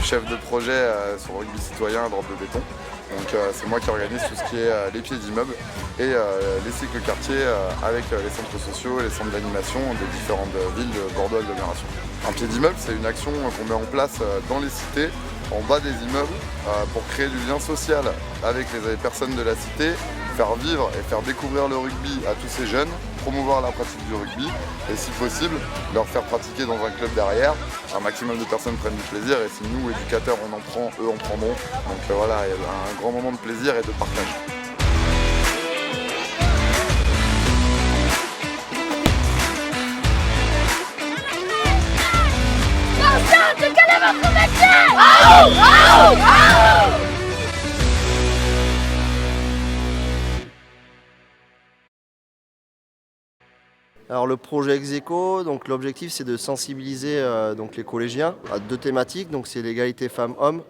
Chef de projet sur rugby citoyen à Drop de Béton. Donc c'est moi qui organise tout ce qui est les pieds d'immeubles et les cycles quartiers avec les centres sociaux et les centres d'animation des différentes villes de Bordeaux Agglomération. Un pied d'immeuble, c'est une action qu'on met en place dans les cités, en bas des immeubles, pour créer du lien social avec les personnes de la cité, faire vivre et faire découvrir le rugby à tous ces jeunes, promouvoir la pratique du rugby et si possible leur faire pratiquer dans un club derrière. Un maximum de personnes prennent du plaisir et si nous, éducateurs, on en prend, eux en prendront. Donc voilà, il y a un grand moment de plaisir et de partage. Quel est votre métier? Alors le projet Execo, donc l'objectif c'est de sensibiliser donc les collégiens à deux thématiques, donc c'est l'égalité femmes-hommes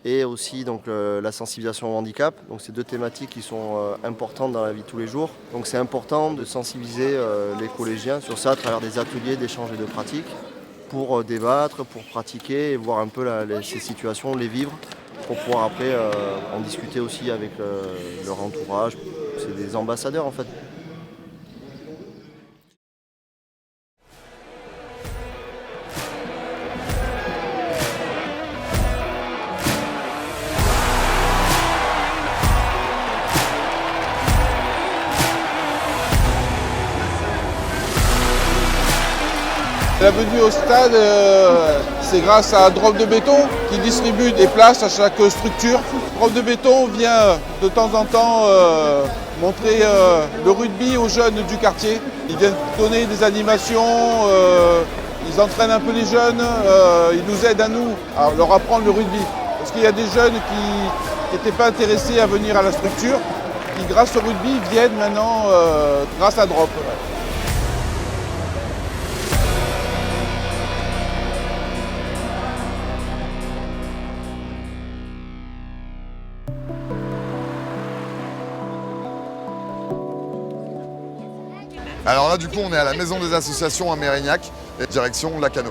et aussi donc la sensibilisation au handicap. Donc c'est deux thématiques qui sont importantes dans la vie de tous les jours. Donc c'est important de sensibiliser les collégiens sur ça à travers des ateliers d'échange et de pratique pour débattre, pour pratiquer et voir un peu ces situations, les vivre, pour pouvoir après en discuter aussi avec leur entourage. C'est des ambassadeurs en fait. La venue au stade, c'est grâce à Drop de Béton qui distribue des places à chaque structure. Drop de Béton vient de temps en temps montrer le rugby aux jeunes du quartier. Ils viennent donner des animations, ils entraînent un peu les jeunes, ils nous aident à nous à leur apprendre le rugby. Parce qu'il y a des jeunes qui n'étaient pas intéressés à venir à la structure, qui grâce au rugby viennent maintenant grâce à Drop. Alors là du coup on est à la maison des associations à Mérignac, et direction Lacano.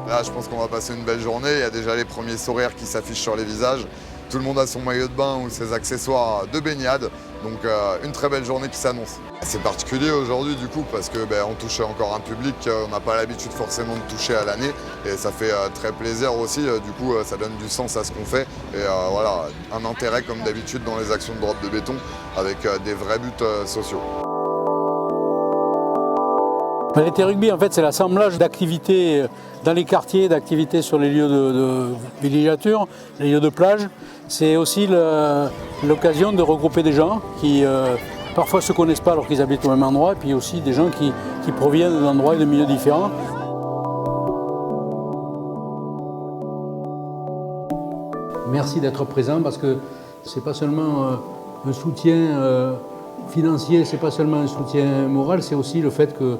Là je pense qu'on va passer une belle journée, il y a déjà les premiers sourires qui s'affichent sur les visages. Tout le monde a son maillot de bain ou ses accessoires de baignade, donc une très belle journée qui s'annonce. C'est particulier aujourd'hui du coup parce que on touche encore un public qu'on n'a pas l'habitude forcément de toucher à l'année et ça fait très plaisir aussi, du coup ça donne du sens à ce qu'on fait et voilà, un intérêt comme d'habitude dans les actions de Drop de Béton avec des vrais buts sociaux. L'été rugby, en fait, c'est l'assemblage d'activités dans les quartiers, d'activités sur les lieux de villégiature, les lieux de plage. C'est aussi l'occasion de regrouper des gens qui parfois ne se connaissent pas alors qu'ils habitent au même endroit, et puis aussi des gens qui proviennent d'endroits et de milieux différents. Merci d'être présent parce que c'est pas seulement un soutien financier, c'est pas seulement un soutien moral, c'est aussi le fait que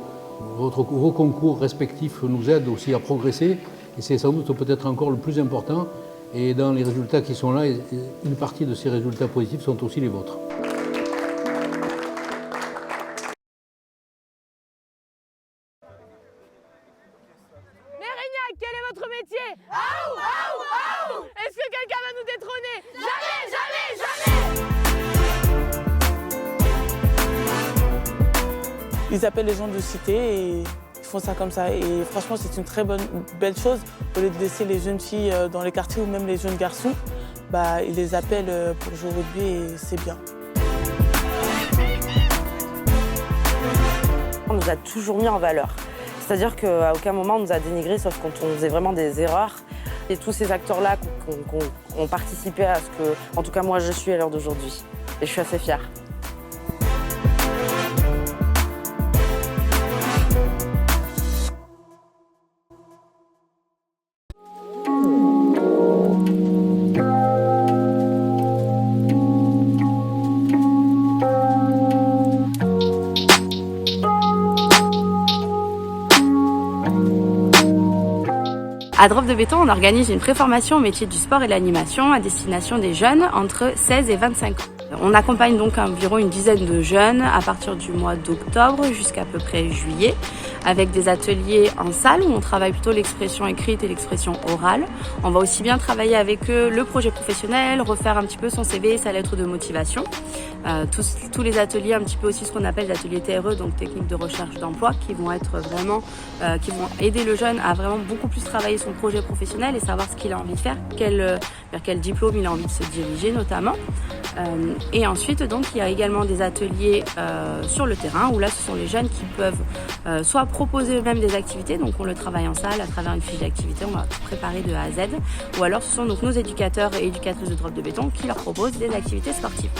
vos concours respectifs nous aident aussi à progresser et c'est sans doute peut-être encore le plus important. Et dans les résultats qui sont là, une partie de ces résultats positifs sont aussi les vôtres. Mérignac, quel est votre métier? Est-ce que quelqu'un va nous détrôner? Jamais, jamais, jamais! Ils appellent les gens de cité et ils font ça comme ça. Et franchement, c'est une très belle chose. Au lieu de laisser les jeunes filles dans les quartiers ou même les jeunes garçons, ils les appellent pour jouer au rugby et c'est bien. On nous a toujours mis en valeur. C'est-à-dire qu'à aucun moment on nous a dénigrés, sauf quand on faisait vraiment des erreurs. Et tous ces acteurs-là ont participé à ce que, en tout cas moi, je suis à l'heure d'aujourd'hui. Et je suis assez fière. À Drop de Béton, on organise une préformation au métier du sport et de l'animation à destination des jeunes entre 16 et 25 ans. On accompagne donc environ une dizaine de jeunes à partir du mois d'octobre jusqu'à peu près juillet, avec des ateliers en salle où on travaille plutôt l'expression écrite et l'expression orale. On va aussi bien travailler avec eux le projet professionnel, refaire un petit peu son CV, sa lettre de motivation. Tous les ateliers, un petit peu aussi ce qu'on appelle les ateliers TRE, donc techniques de recherche d'emploi, qui vont être vraiment, qui vont aider le jeune à vraiment beaucoup plus travailler son projet professionnel et savoir ce qu'il a envie de faire, vers quel diplôme il a envie de se diriger notamment. Et ensuite, donc, il y a également des ateliers sur le terrain où là, ce sont les jeunes qui peuvent soit proposer eux-mêmes des activités, donc on le travaille en salle à travers une fiche d'activité, on va tout préparer de A à Z, ou alors ce sont donc nos éducateurs et éducatrices de Drop de Béton qui leur proposent des activités sportives.